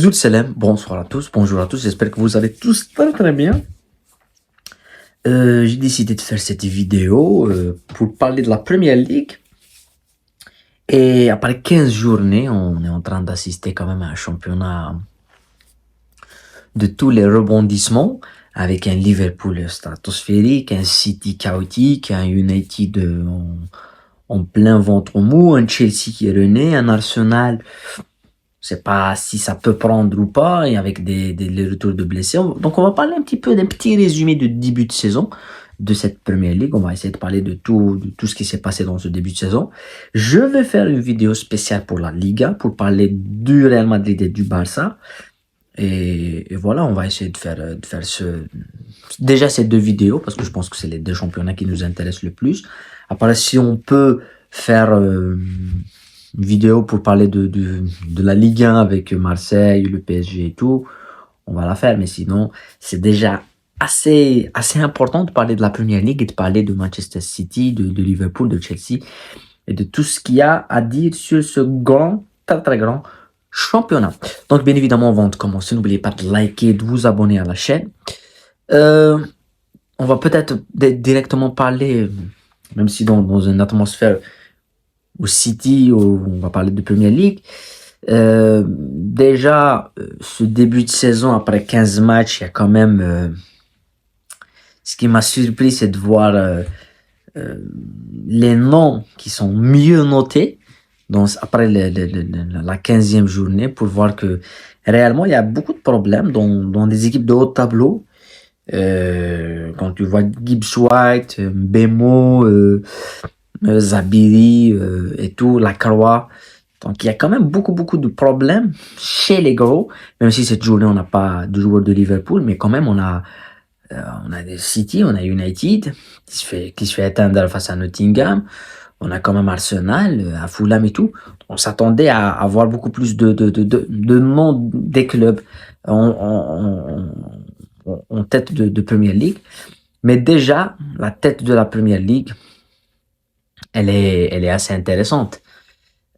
Zoul Salem, bonsoir à tous, bonjour à tous, j'espère que vous allez tous très bien. J'ai décidé de faire cette vidéo pour parler de la Premier League. Et après 15 journées, on est en train d'assister quand même à un championnat de tous les rebondissements, avec un Liverpool stratosphérique, un City chaotique, un United en plein ventre mou, un Chelsea qui est rené, un Arsenal. Je sais pas si ça peut prendre ou pas, et avec les retours de blessés. Donc, on va parler un petit peu d'un petit résumé de début de saison de cette Premier League. On va essayer de parler de tout ce qui s'est passé dans ce début de saison. Je vais faire une vidéo spéciale pour la Liga, pour parler du Real Madrid et du Barça. Et voilà, on va essayer de faire déjà ces deux vidéos, parce que je pense que c'est les deux championnats qui nous intéressent le plus. Après, si on peut faire une vidéo pour parler de la Ligue 1 avec Marseille, le PSG et tout, on va la faire. Mais sinon, c'est déjà assez important de parler de la Premier League et de parler de Manchester City, de Liverpool, de Chelsea et de tout ce qu'il y a à dire sur ce grand, très grand championnat. Donc, bien évidemment, avant de commencer, n'oubliez pas de liker, de vous abonner à la chaîne. On va peut-être directement parler, même si dans une atmosphère au City, on va parler de Premier League. Déjà, ce début de saison, après 15 matchs, il y a quand même... ce qui m'a surpris, c'est de voir les noms qui sont mieux notés après la 15e journée, pour voir que réellement, il y a beaucoup de problèmes dans des équipes de haut tableau. Quand tu vois Gibbs White, Bemo, Zabiri et tout, Lacroix. Donc, il y a quand même beaucoup de problèmes chez les gros, même si cette journée, on n'a pas de joueurs de Liverpool, mais quand même, on a des City, on a United, qui se fait éteindre face à Nottingham. On a quand même Arsenal, à Fulham et tout. On s'attendait à avoir beaucoup plus de noms des clubs en tête de Premier League. Mais déjà, la tête de la Premier League, elle est assez intéressante.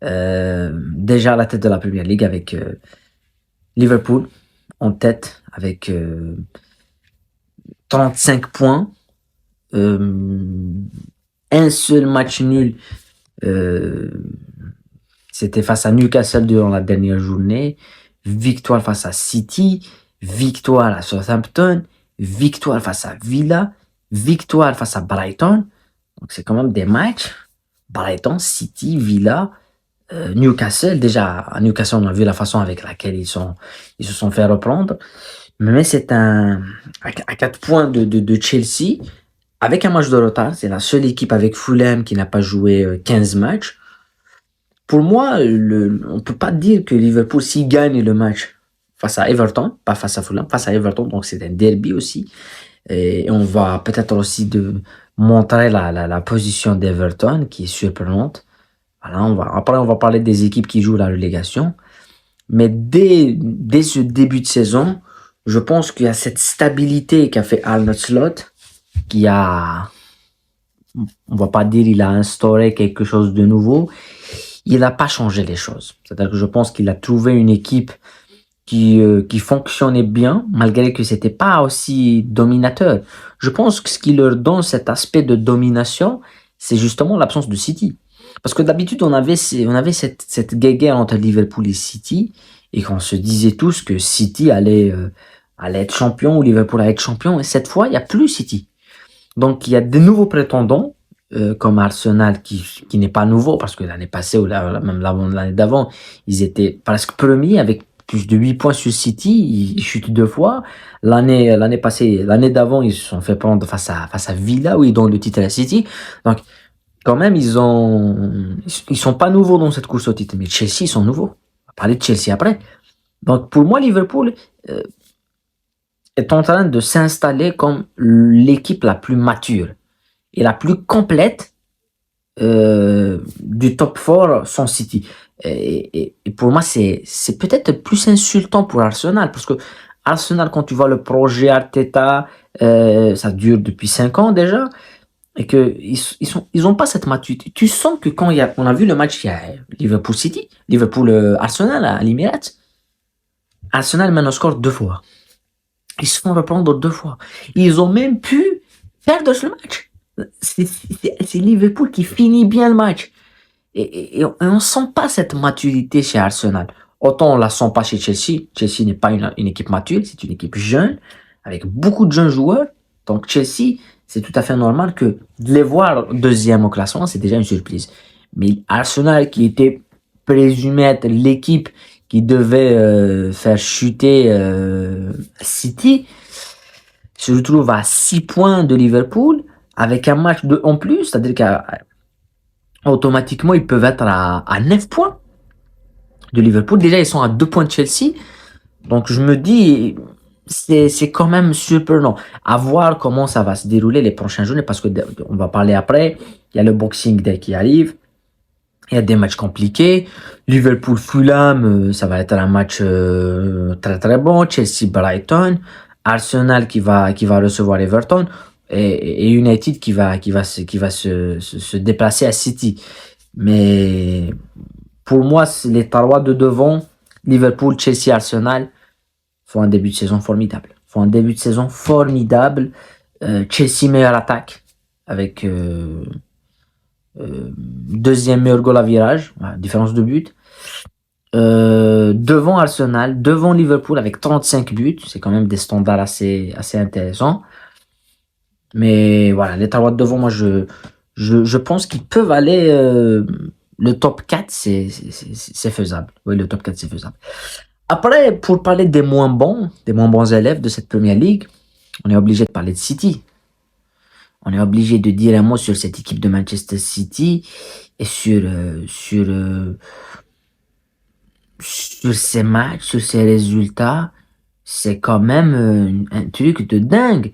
Déjà, la tête de la Premier League avec Liverpool en tête avec 35 points. Un seul match nul, c'était face à Newcastle durant la dernière journée. Victoire face à City, victoire à Southampton, victoire face à Villa, victoire face à Brighton. Donc c'est quand même des matchs. Brighton, City, Villa, Newcastle. Déjà, à Newcastle, on a vu la façon avec laquelle ils se sont fait reprendre. Mais c'est à 4 points de Chelsea, avec un match de retard. C'est la seule équipe avec Fulham qui n'a pas joué 15 matchs. Pour moi, on peut pas dire que Liverpool, s'il gagne le match face à Everton, pas face à Fulham, face à Everton, donc c'est un derby aussi. Et on va peut-être aussi montrer la position d'Everton, qui est surprenante. Voilà, après, on va parler des équipes qui jouent la relégation. Mais dès ce début de saison, je pense qu'il y a cette stabilité qu'a fait Arne Slot, qui a, on va pas dire il a instauré quelque chose de nouveau, il n'a pas changé les choses. C'est-à-dire que je pense qu'il a trouvé une équipe qui fonctionnait bien, malgré que c'était pas aussi dominateur. Je pense que ce qui leur donne cet aspect de domination, c'est justement l'absence de City. Parce que d'habitude, on avait cette guerre entre Liverpool et City, et qu'on se disait tous que City allait être champion, ou Liverpool allait être champion. Et cette fois, il n'y a plus City. Donc, il y a de nouveaux prétendants, comme Arsenal, qui n'est pas nouveau, parce que l'année passée, ou même l'année d'avant, ils étaient presque premiers, avec plus de 8 points sur City. Ils chutent 2 fois. L'année passée, l'année d'avant, ils se sont fait prendre face à Villa, où ils donnent le titre à City. Donc, quand même, ils sont pas nouveaux dans cette course au titre, mais Chelsea, ils sont nouveaux. On va parler de Chelsea après. Donc, pour moi, Liverpool est en train de s'installer comme l'équipe la plus mature et la plus complète du top 4 sans City. Et pour moi, c'est peut-être plus insultant pour Arsenal, parce que Arsenal, quand tu vois le projet Arteta, ça dure depuis 5 ans déjà, et que ils ont pas cette maturité. Tu sens que quand on a vu le match, il y a Liverpool City, Liverpool Arsenal à l'Emirates, Arsenal mène au score 2 fois. Ils se font reprendre 2 fois. Ils ont même pu perdre le match. C'est Liverpool qui finit bien le match. Et on sent pas cette maturité chez Arsenal. Autant on la sent pas chez Chelsea. Chelsea n'est pas une équipe mature, c'est une équipe jeune, avec beaucoup de jeunes joueurs. Donc Chelsea, c'est tout à fait normal que de les voir deuxième au classement, c'est déjà une surprise. Mais Arsenal, qui était présumé être l'équipe qui devait faire chuter City, se retrouve à 6 points de Liverpool, avec un match en plus, c'est-à-dire qu'automatiquement, ils peuvent être à 9 points de Liverpool. Déjà, ils sont à 2 points de Chelsea. Donc, je me dis, c'est quand même surprenant. À voir comment ça va se dérouler les prochaines journées, parce que on va parler après. Il y a le Boxing Day qui arrive. Il y a des matchs compliqués. Liverpool-Fulham, ça va être un match très très bon. Chelsea-Brighton. Arsenal qui va recevoir Everton. Et United qui va se déplacer à City. Mais pour moi, les trois de devant, Liverpool, Chelsea, Arsenal, font un début de saison formidable. Chelsea meilleure attaque avec deuxième meilleur goal à virage, différence de but. Devant Arsenal, devant Liverpool avec 35 buts, c'est quand même des standards assez intéressants. Mais voilà, les trois de devant, moi je pense qu'ils peuvent aller le top 4, c'est faisable. Oui, le top 4 c'est faisable. Après, pour parler des moins bons élèves de cette première ligue, on est obligé de parler de City. On est obligé de dire un mot sur cette équipe de Manchester City et sur ces matchs, sur ces résultats. C'est quand même un truc de dingue.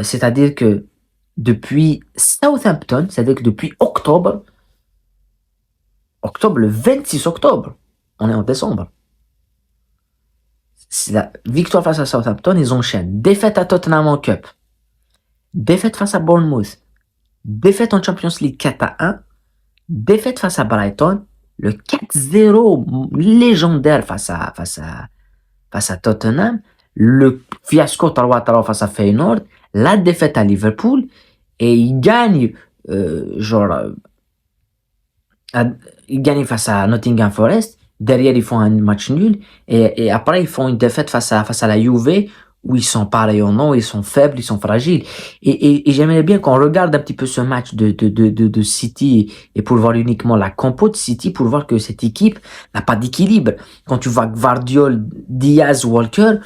C'est-à-dire que depuis Southampton, c'est-à-dire que depuis octobre, le 26 octobre, on est en décembre. C'est la victoire face à Southampton, ils enchaînent défaite à Tottenham en Cup, défaite face à Bournemouth, défaite en Champions League 4-1, défaite face à Brighton, le 4-0 légendaire face à Tottenham, le fiasco 3-3 face à Feyenoord, la défaite à Liverpool, et ils gagnent ils gagnent face à Nottingham Forest. Derrière, ils font un match nul. Et après, ils font une défaite face à la Juve, où ils sont pareils au nom, ils sont faibles, ils sont fragiles. Et j'aimerais bien qu'on regarde un petit peu ce match de City, et pour voir uniquement la compo de City, pour voir que cette équipe n'a pas d'équilibre. Quand tu vois Gvardiol, Diaz, Walker,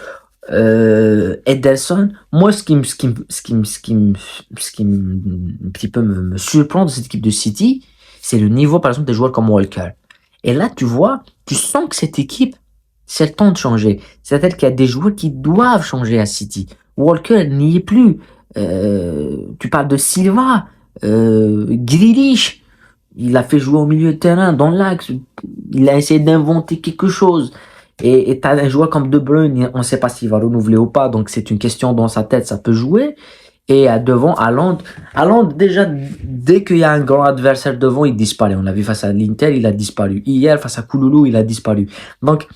Ederson, moi, ce qui un petit peu me surprend de cette équipe de City, c'est le niveau, par exemple, des joueurs comme Walker. Et là, tu sens que cette équipe, c'est le temps de changer. C'est-à-dire qu'il y a des joueurs qui doivent changer à City. Walker n'y est plus. Tu parles de Silva, Grealish. Il a fait jouer au milieu de terrain, dans l'axe. Il a essayé d'inventer quelque chose. Et t'as un joueur comme De Bruyne, on ne sait pas s'il va renouveler ou pas, donc c'est une question dans sa tête, ça peut jouer. Et devant, Haaland, déjà, dès qu'il y a un grand adversaire devant, il disparaît. On l'a vu face à l'Inter, il a disparu. Hier, face à Kouloulou, il a disparu. Donc,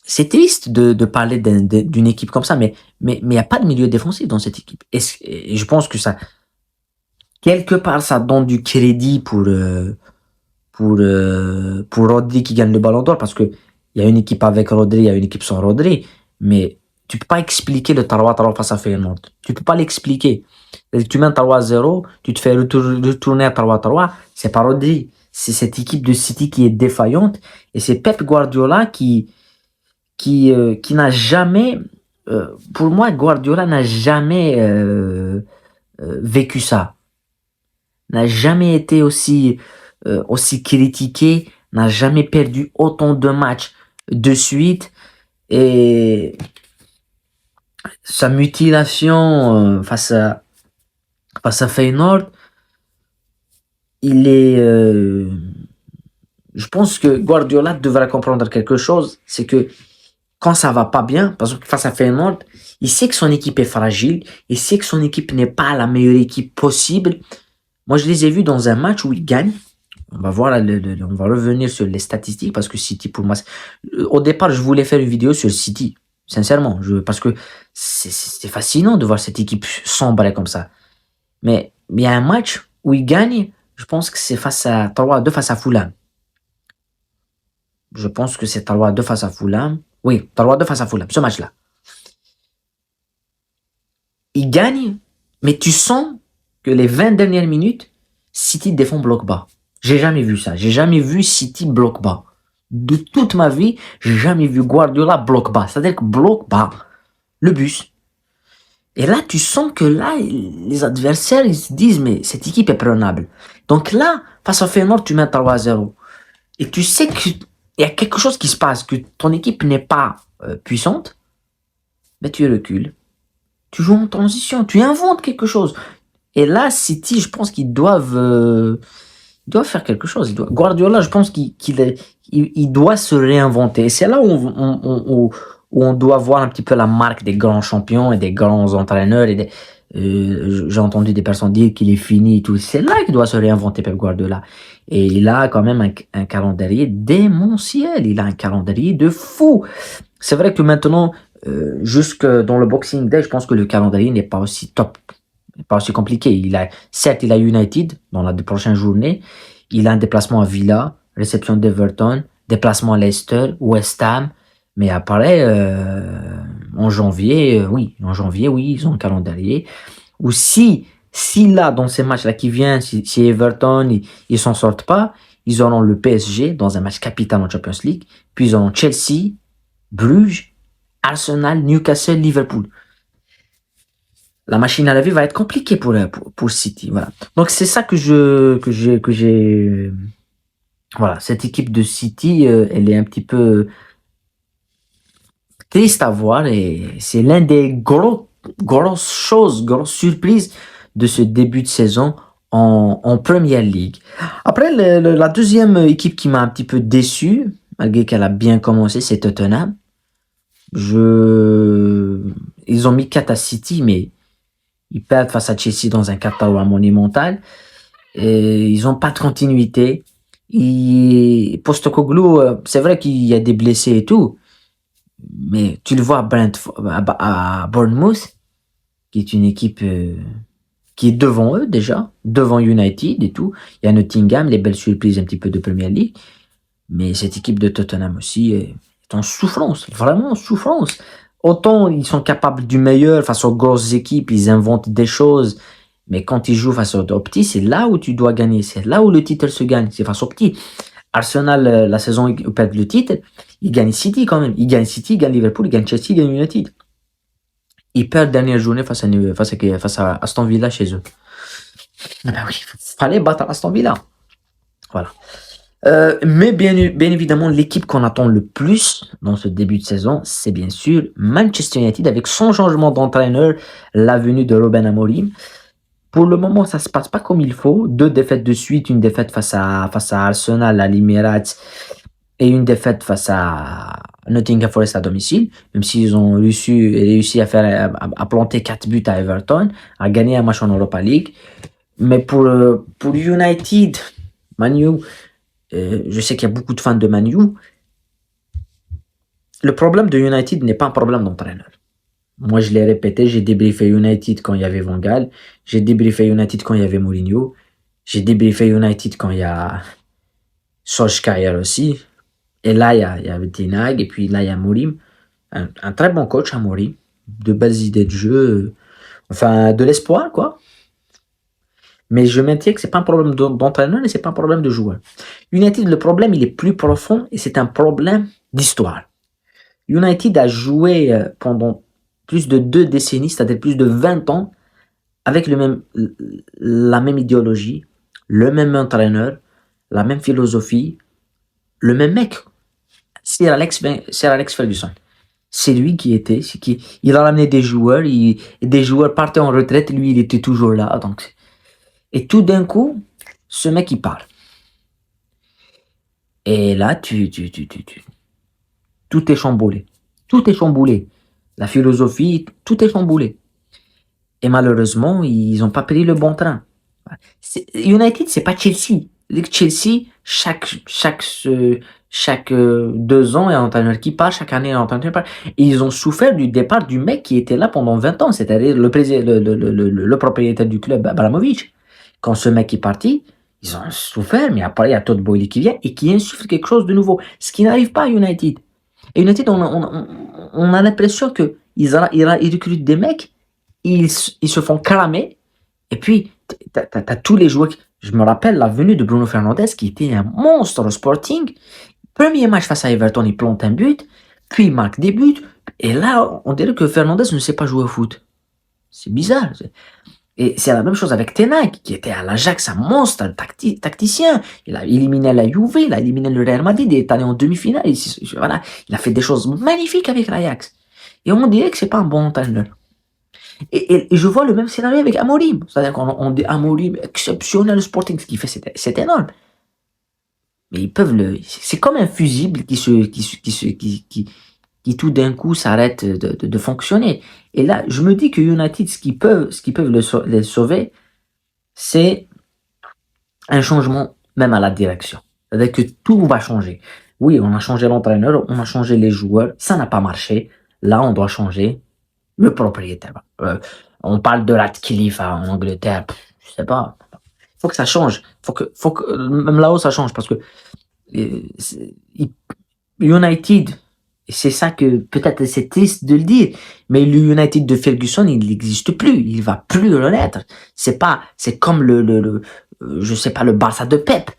c'est triste de parler d'une équipe comme ça, mais il n'y a pas de milieu défensif dans cette équipe. Et je pense que ça, quelque part, ça donne du crédit pour Rodri qui gagne le Ballon d'Or, parce que il y a une équipe avec Rodri, il y a une équipe sans Rodri, mais tu peux pas expliquer le 3-3 face à Feyenoord. Tu peux pas l'expliquer. Tu mets un 3-0, tu te fais retourner à 3-3, c'est pas Rodri. C'est cette équipe de City qui est défaillante, et c'est Pep Guardiola qui n'a jamais, pour moi, Guardiola n'a jamais vécu ça. N'a jamais été aussi critiqué, n'a jamais perdu autant de matchs de suite, et sa mutilation face à Feyenoord, je pense que Guardiola devrait comprendre quelque chose, c'est que quand ça va pas bien, parce que face à Feyenoord, il sait que son équipe est fragile, il sait que son équipe n'est pas la meilleure équipe possible. Moi, je les ai vus dans un match où ils gagnent, On va voir, on va revenir sur les statistiques parce que City, pour moi, au départ, je voulais faire une vidéo sur City, sincèrement, parce que c'est fascinant de voir cette équipe sombrer comme ça. Mais il y a un match où ils gagnent, je pense que c'est face à 3-2 face à Fulham. Je pense que c'est 3-2 face à Fulham. Oui, 3-2 face à Fulham, ce match-là. Ils gagnent, mais tu sens que les 20 dernières minutes, City défend bloc bas. J'ai jamais vu ça. J'ai jamais vu City bloc bas. De toute ma vie, j'ai jamais vu Guardiola bloc bas. C'est-à-dire que bloc bas, le bus. Et là, tu sens que là, les adversaires, ils se disent, mais cette équipe est prenable. Donc là, face à Feyenoord, tu mets 3-0. Et tu sais qu'il y a quelque chose qui se passe, que ton équipe n'est pas puissante, mais tu recules. Tu joues en transition, tu inventes quelque chose. Et là, City, je pense qu'ils doivent faire quelque chose. Guardiola, je pense qu'il doit se réinventer. Et c'est là où on doit voir un petit peu la marque des grands champions et des grands entraîneurs. J'ai entendu des personnes dire qu'il est fini et tout. C'est là qu'il doit se réinventer, Pep Guardiola. Et il a quand même un calendrier démentiel. Il a un calendrier de fou. C'est vrai que maintenant, jusque dans le Boxing Day, je pense que le calendrier n'est pas aussi top, pas aussi compliqué. Certes, il a United dans la prochaine journée. Il a un déplacement à Villa, réception d'Everton, déplacement à Leicester, West Ham. Mais après, en janvier, oui, ils ont un calendrier. Ou si là, dans ces matchs-là qui viennent, si Everton, ils s'en sortent pas, ils auront le PSG dans un match capital en Champions League. Puis ils auront Chelsea, Bruges, Arsenal, Newcastle, Liverpool. La machine à laver va être compliquée pour City. Voilà. Donc c'est ça que j'ai. Voilà, cette équipe de City, elle est un petit peu triste à voir et c'est l'un des grosses grosses surprises de ce début de saison en Premier League. Après, la deuxième équipe qui m'a un petit peu déçu, malgré qu'elle a bien commencé, c'est Tottenham. Ils ont mis 4 à City, mais ils perdent face à Chelsea dans un 4-3 monumental. Et ils n'ont pas de continuité. Postecoglou, c'est vrai qu'il y a des blessés et tout, mais tu le vois à Bournemouth, qui est une équipe qui est devant eux déjà, devant United et tout. Il y a Nottingham, les belles surprises un petit peu de Premier League. Mais cette équipe de Tottenham aussi est en souffrance, vraiment en souffrance. Autant ils sont capables du meilleur face aux grosses équipes, ils inventent des choses. Mais quand ils jouent face aux petits, c'est là où tu dois gagner. C'est là où le titre se gagne. C'est face aux petits. Arsenal, la saison où ils perdent le titre, ils gagnent City quand même. Ils gagnent City, ils gagnent Liverpool, ils gagnent Chelsea, ils gagnent United. Ils perdent dernière journée face à Aston Villa chez eux. Ah ben oui, fallait battre Aston Villa. Voilà. Mais bien évidemment, l'équipe qu'on attend le plus dans ce début de saison, c'est bien sûr Manchester United avec son changement d'entraîneur, la venue de Ruben Amorim. Pour le moment, ça se passe pas comme il faut. 2 défaites de suite, une défaite face à Arsenal à l'Emirates et une défaite face à Nottingham Forest à domicile, même s'ils ont réussi à planter 4 buts à Everton, à gagner un match en Europa League. Mais pour United, Man U, je sais qu'il y a beaucoup de fans de Man U. Le problème de United n'est pas un problème d'entraîneur. Moi, je l'ai répété, j'ai débriefé United quand il y avait Van Gaal, j'ai débriefé United quand il y avait Mourinho, j'ai débriefé United quand il y a Solskjaer aussi, et là, il y a Ten Hag, et puis là, il y a Mourim, un très bon coach, Mourim, de belles idées de jeu, enfin, de l'espoir, quoi. Mais je maintiens que c'est pas un problème d'entraîneur et c'est pas un problème de joueur. United, le problème, il est plus profond et c'est un problème d'histoire. United a joué pendant plus de 2 décennies, c'est-à-dire plus de 20 ans, avec la même idéologie, le même entraîneur, la même philosophie, le même mec, Sir Alex Ferguson. C'est lui il a ramené des joueurs, des joueurs partaient en retraite, lui il était toujours là. Donc, et tout d'un coup, ce mec il parle. Et là, tout est chamboulé. Tout est chamboulé. La philosophie, tout est chamboulé. Et malheureusement, ils n'ont pas pris le bon train. United, c'est pas Chelsea. Chelsea, chaque 2 ans, il y a un entraîneur qui part, chaque année, il y a un entraîneur qui part. Et ils ont souffert du départ du mec qui était là pendant 20 ans, c'est-à-dire le propriétaire du club, Abramovich. Quand ce mec est parti, ils ont souffert, mais après, il y a Todd Boehly qui vient et qui insuffle quelque chose de nouveau. Ce qui n'arrive pas à United. Et United, on a l'impression qu'ils ils recrutent des mecs, ils se font cramer, et puis t'as tous les joueurs. Je me rappelle la venue de Bruno Fernandes qui était un monstre au Sporting. Premier match face à Everton, il plante un but, puis il marque des buts, et là, on dirait que Fernandes ne sait pas jouer au foot. C'est bizarre. Et c'est la même chose avec Ten Hag, qui était à l'Ajax, un monstre, un tacticien. Il a éliminé la Juve, il a éliminé le Real Madrid, il est allé en demi-finale. Voilà, il a fait des choses magnifiques avec l'Ajax. Et on dirait que c'est pas un bon entraîneur. Et je vois le même scénario avec Amorim. C'est-à-dire qu'on dit Amorim, exceptionnel Sporting, ce qu'il fait, c'est énorme. Mais ils peuvent c'est comme un fusible qui tout d'un coup s'arrête de fonctionner. Et là, je me dis que United, ce qui peuvent les sauver, c'est un changement même à la direction. C'est-à-dire que tout va changer. Oui, on a changé l'entraîneur, on a changé les joueurs, ça n'a pas marché. Là, on doit changer le propriétaire. On parle de Ratcliffe en Angleterre, je sais pas. Faut que ça change. Faut que même là-haut ça change parce que United, c'est ça que peut-être c'est triste de le dire, mais le United de Ferguson, il n'existe plus, il va plus renaître. C'est comme je sais pas, le Barça de Pep,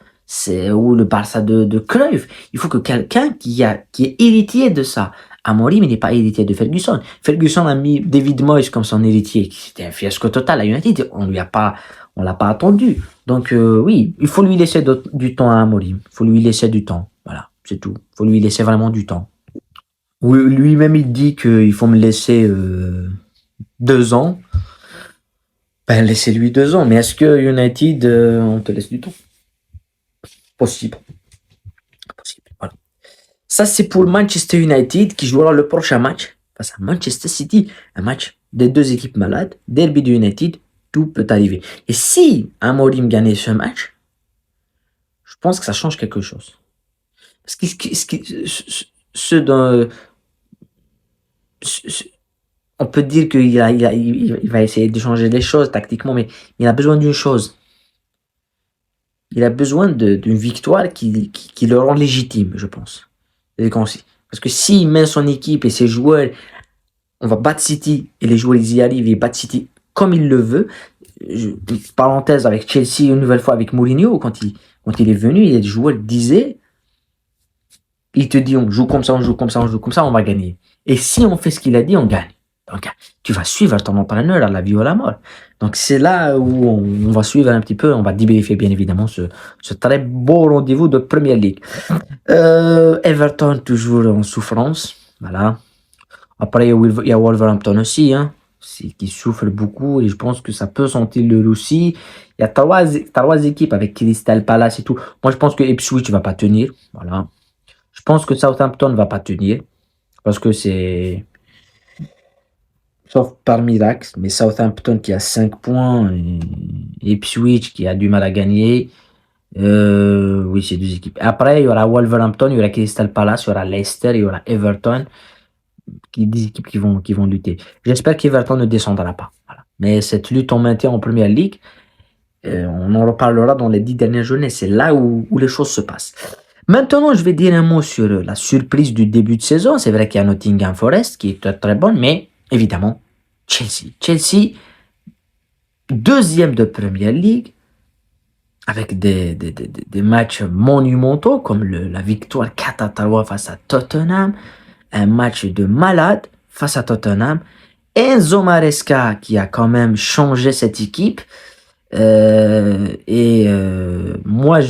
ou le Barça de Cruyff. Il faut que quelqu'un qui est héritier de ça. Amorim, il n'est pas héritier de Ferguson. Ferguson a mis David Moyes comme son héritier, c'était un fiasco total à United. On l'a pas attendu. Donc oui, il faut lui laisser du temps à Amorim. Il faut lui laisser du temps. Voilà, c'est tout. Il faut lui laisser vraiment du temps. Oui, lui-même, il dit qu'il faut me laisser 2 ans. Ben, laissez-lui 2 ans. Mais est-ce que United, on te laisse du temps? Possible. Voilà. Ça, c'est pour Manchester United qui jouera le prochain match face à Manchester City. Un match des deux équipes malades. Derby de United, tout peut arriver. Et si Amorim gagnait ce match, je pense que ça change quelque chose. Parce que on peut dire qu'il va essayer de changer les choses tactiquement, mais il a besoin d'une chose. Il a besoin d'une victoire qui le rend légitime, je pense. Parce que s'il met son équipe et ses joueurs, on va battre City, et les joueurs ils y arrivent, ils battent City comme il le veut. Parenthèse avec Chelsea, une nouvelle fois avec Mourinho, quand il est venu, les joueurs disaient, il te dit on joue comme ça, on joue comme ça, on joue comme ça, on va gagner. Et si on fait ce qu'il a dit, on gagne. Donc, tu vas suivre ton entraîneur à la vie ou à la mort. Donc, c'est là où on va suivre un petit peu, on va débriefer bien évidemment ce très beau rendez-vous de Premier League. Everton, toujours en souffrance. Voilà. Après, il y a Wolverhampton aussi, hein, qui souffre beaucoup et je pense que ça peut sentir le roussi. Il y a trois équipes avec Crystal Palace et tout. Moi, je pense que Ipswich va pas tenir. Voilà. Je pense que Southampton va pas tenir parce que c'est... Sauf par miracle, mais Southampton qui a 5 points et Ipswich qui a du mal à gagner. Oui, c'est deux équipes. Après, il y aura Wolverhampton, il y aura Crystal Palace, il y aura Leicester, il y aura Everton. Des équipes qui vont lutter. J'espère qu'Everton ne descendra pas. Voilà. Mais cette lutte en maintien en Première Ligue, on en reparlera dans les 10 dernières journées. C'est là où les choses se passent. Maintenant, je vais dire un mot sur la surprise du début de saison. C'est vrai qu'il y a Nottingham Forest qui est très, très bonne, mais évidemment, Chelsea. Chelsea, deuxième de Première Ligue, avec des matchs monumentaux, comme la victoire 4-3 face à Tottenham, un match de malade face à Tottenham, Enzo Maresca qui a quand même changé cette équipe, moi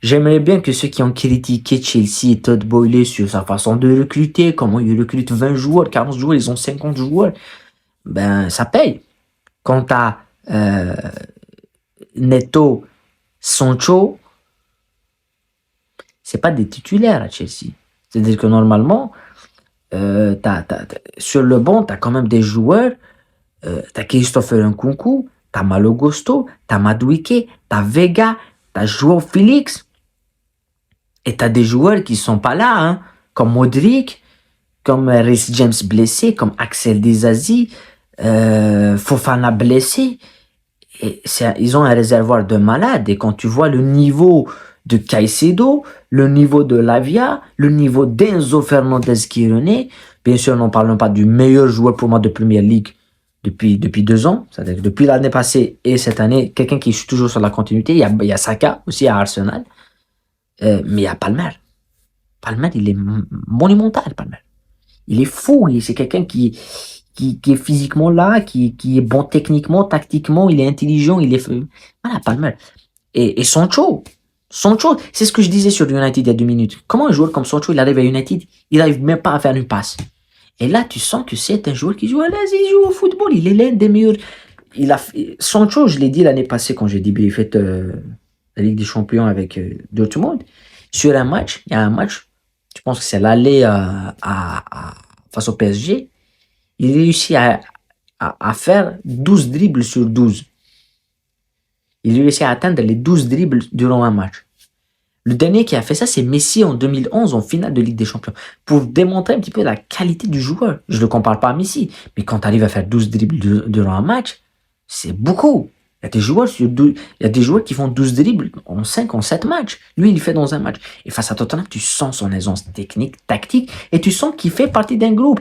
j'aimerais bien que ceux qui ont critiqué Chelsea et Todd Boehly sur sa façon de recruter, comment ils recrutent 20 joueurs, 40 joueurs, ils ont 50 joueurs, ben ça paye. Quant à Neto, Sancho, c'est pas des titulaires à Chelsea. C'est-à-dire que normalement, sur le banc, t'as quand même des joueurs, t'as Christopher Nkunku, t'as Malo Gusto, t'as Madueke, t'as Vega, t'as Joao Félix et t'as des joueurs qui sont pas là, hein, comme Modric, comme Reece James blessé, comme Axel Disasi, Fofana blessé. Et ils ont un réservoir de malades. Et quand tu vois le niveau de Caicedo, le niveau de Lavia, le niveau d'Enzo Fernandez qui est rené, bien sûr, n'en parlons pas du meilleur joueur pour moi de Premier League depuis 2 ans. C'est-à-dire que depuis l'année passée et cette année, quelqu'un qui est toujours sur la continuité. Il y a Saka aussi à Arsenal. Mais il y a Palmer. Palmer, il est monumental, Palmer. Il est fou. C'est quelqu'un qui est physiquement là, qui est bon techniquement, tactiquement, il est intelligent, il est... Voilà, Palmer. Et Sancho, c'est ce que je disais sur United il y a 2 minutes. Comment un joueur comme Sancho, il arrive à United, il n'arrive même pas à faire une passe. Et là, tu sens que c'est un joueur qui joue à l'aise, il joue au football, il est l'un des meilleurs. Sancho, je l'ai dit l'année passée quand j'ai débriefé la Ligue des Champions avec Dortmund, sur un match, il y a un match, je pense que c'est l'aller face au PSG, il réussit à faire 12 dribbles sur 12. Il réussit à atteindre les 12 dribbles durant un match. Le dernier qui a fait ça, c'est Messi en 2011 en finale de Ligue des Champions. Pour démontrer un petit peu la qualité du joueur. Je ne le compare pas à Messi, mais quand tu arrives à faire 12 dribbles durant un match, c'est beaucoup. Il y a des joueurs qui font 12 dribbles en 5, en 7 matchs. Lui, il le fait dans un match. Et face à Tottenham, tu sens son aisance technique, tactique, et tu sens qu'il fait partie d'un groupe.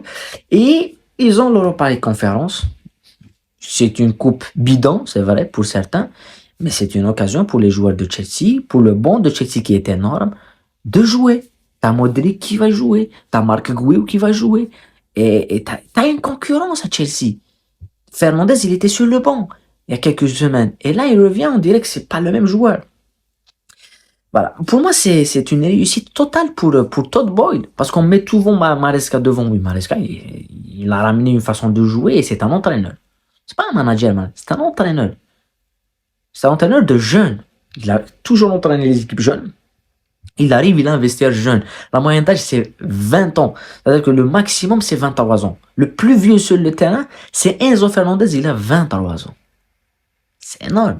Et ils ont l'Europa League Conférence. C'est une coupe bidon, c'est vrai, pour certains. Mais c'est une occasion pour les joueurs de Chelsea, pour le banc de Chelsea qui est énorme, de jouer. T'as Modric qui va jouer, t'as Marc Guiu qui va jouer, et t'as une concurrence à Chelsea. Fernandez, il était sur le banc il y a quelques semaines, et là il revient, on dirait que c'est pas le même joueur. Voilà. Pour moi, c'est une réussite totale pour Todd Boyle, parce qu'on met souvent Maresca devant. Oui, Maresca, il a ramené une façon de jouer, et c'est un entraîneur. C'est pas un manager, c'est un entraîneur. C'est un entraîneur de jeunes. Il a toujours entraîné les équipes jeunes. Il arrive, il a investi jeune. La moyenne d'âge, c'est 20 ans. C'est-à-dire que le maximum, c'est 23 ans. Le plus vieux sur le terrain, c'est Enzo Fernandez, il a 23 ans. C'est énorme.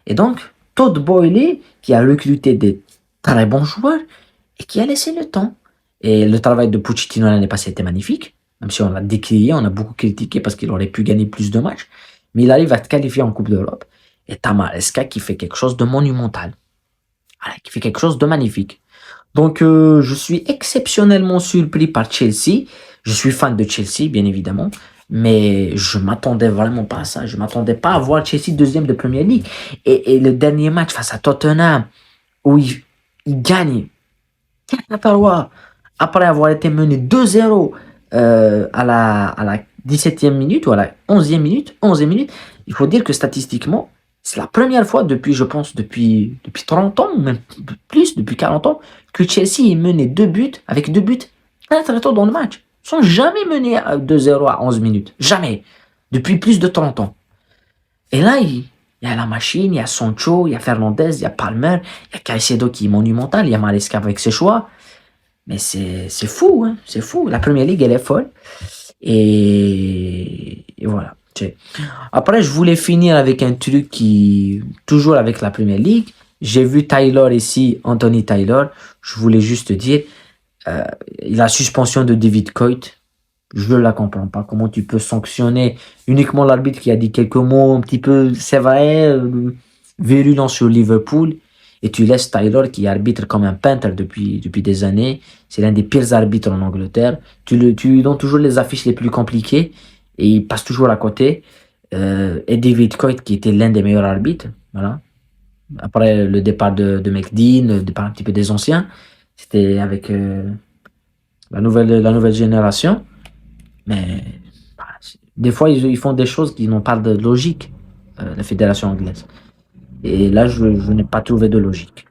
Et donc, Todd Boehly, qui a recruté des très bons joueurs et qui a laissé le temps. Et le travail de Pochettino l'année passée était magnifique. Même si on l'a décrié, on a beaucoup critiqué parce qu'il aurait pu gagner plus de matchs. Mais il arrive à se qualifier en Coupe d'Europe. Et t'as Maresca qui fait quelque chose de monumental. Voilà, qui fait quelque chose de magnifique. Donc, je suis exceptionnellement surpris par Chelsea. Je suis fan de Chelsea, bien évidemment. Mais je m'attendais vraiment pas à ça. Je m'attendais pas à voir Chelsea deuxième de Premier League. Et le dernier match face à Tottenham, où il gagne après avoir été mené 2-0 à la 17e minute ou à la 11e minute, il faut dire que statistiquement, c'est la première fois depuis 30 ans, ou même plus, depuis 40 ans, que Chelsea est mené 2 buts, avec 2 buts très tôt dans le match. Ils sont jamais menés 2-0 à 11 minutes. Jamais. Depuis plus de 30 ans. Et là, il y a la machine, il y a Sancho, il y a Fernandez, il y a Palmer, il y a Caicedo qui est monumental, il y a Maresca avec ses choix. Mais c'est fou, hein, c'est fou. La Première Ligue, elle est folle. Et voilà. Après, je voulais finir avec un truc toujours avec la Première Ligue. J'ai vu Taylor ici, Anthony Taylor. Je voulais juste dire, la suspension de David Coyte, je ne la comprends pas. Comment tu peux sanctionner uniquement l'arbitre qui a dit quelques mots un petit peu, c'est vrai, virulents sur Liverpool, et tu laisses Taylor qui arbitre comme un peintre depuis des années. C'est l'un des pires arbitres en Angleterre. Tu lui donnes toujours les affiches les plus compliquées et il passe toujours à côté. Et David Coyte qui était l'un des meilleurs arbitres. Voilà. Après le départ de McDean, le départ un petit peu des anciens, c'était avec la nouvelle génération. Mais des fois, ils font des choses qui n'ont pas de logique, la fédération anglaise. Et là, je n'ai pas trouvé de logique.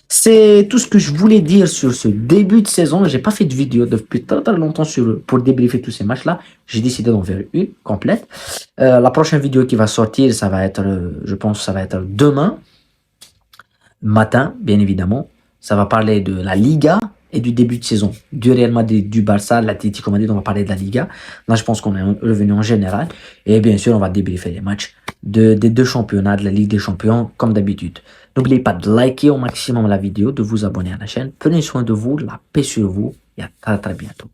C'est tout ce que je voulais dire sur ce début de saison. J'ai pas fait de vidéo depuis très longtemps pour débriefer tous ces matchs-là. J'ai décidé d'en faire une complète. La prochaine vidéo qui va sortir, ça va être, je pense, ça va être demain matin, bien évidemment. Ça va parler de la Liga et du début de saison, du Real Madrid, du Barça, l'Atlético Madrid. On va parler de la Liga. Là, je pense qu'on est revenu en général. Et bien sûr, on va débriefer les matchs des deux championnats, de la Ligue des Champions, comme d'habitude. N'oubliez pas de liker au maximum la vidéo, de vous abonner à la chaîne. Prenez soin de vous, la paix sur vous et à très très bientôt.